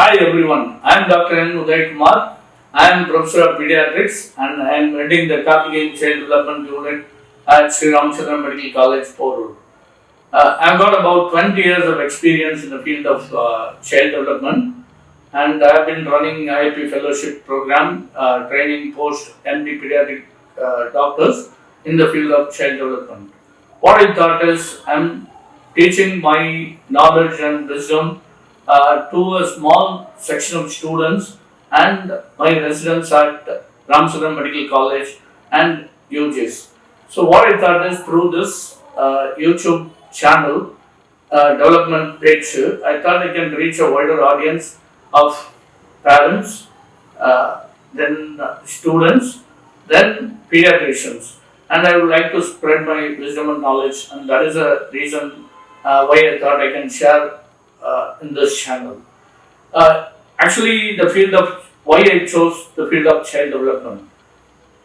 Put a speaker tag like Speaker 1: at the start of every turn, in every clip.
Speaker 1: Hi everyone, I am Dr. N. Uday Kumar. I am Professor of Pediatrics and I am heading the Karthikeyan Child Development Unit at Sri Ramchandran Medical College, Porur. I have got about 20 years of experience in the field of child development, and I have been running IIP fellowship program training post MD pediatric doctors in the field of child development. What I thought is I am teaching my knowledge and wisdom to a small section of students and my residents at Ramchandran Medical College and UGs. So what I thought is through this YouTube channel development page, I thought I can reach a wider audience of parents, then students, then pediatricians, and I would like to spread my wisdom and knowledge, and that is a reason why I thought I can share in this channel. Actually, the field of why I chose the field of child development.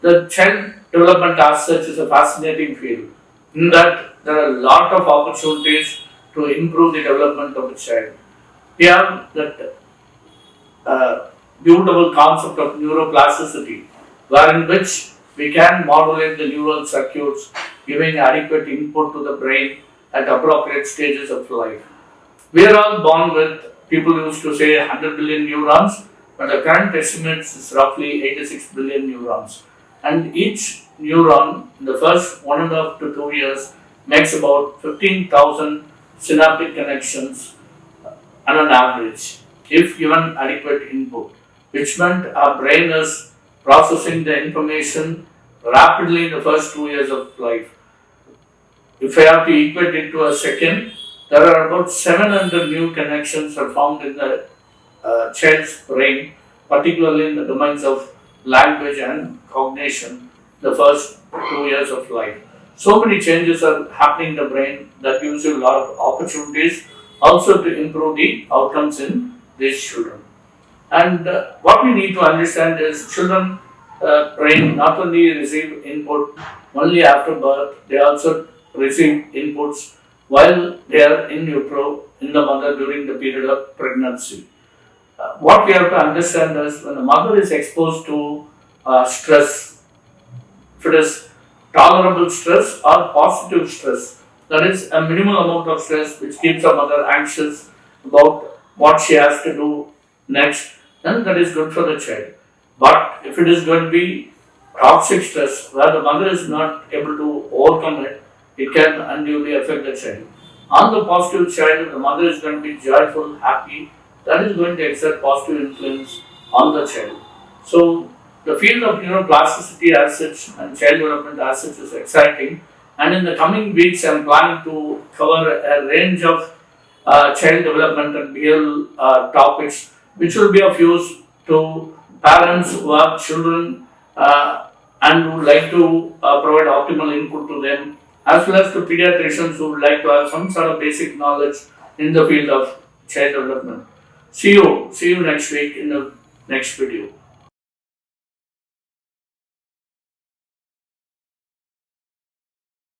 Speaker 1: The child development as such is a fascinating field in that there are a lot of opportunities to improve the development of the child. We have that beautiful concept of neuroplasticity, wherein which we can modulate the neural circuits, giving adequate input to the brain at appropriate stages of life. We are all born with, people used to say 100 billion neurons, but the current estimates is roughly 86 billion neurons. And each neuron in the first 1.5 to 2 years makes about 15,000 synaptic connections on an average, if given adequate input, which meant our brain is processing the information rapidly in the first 2 years of life. If I have to equate it to a second, there are about 700 new connections are found in the child's brain, particularly in the domains of language and cognition, the first 2 years of life. So many changes are happening in the brain that gives you a lot of opportunities also to improve the outcomes in these children. And what we need to understand is children brain not only receive input only after birth, they also receive inputs while they are in utero in the mother during the period of pregnancy. What we have to understand is when the mother is exposed to stress, if it is tolerable stress or positive stress, that is a minimal amount of stress which keeps the mother anxious about what she has to do next, then that is good for the child. But if it is going to be toxic stress where the mother is not able to overcome it, it can unduly affect the child. On the positive child, the mother is going to be joyful, happy, that is going to exert positive influence on the child. So the field of neuroplasticity as such and child development as such is exciting, and in the coming weeks I am planning to cover a range of child development and real topics which will be of use to parents who have children and would like to provide optimal input to them, as well as to pediatricians who would like to have some sort of basic knowledge in the field of child development. See you next week in the next video.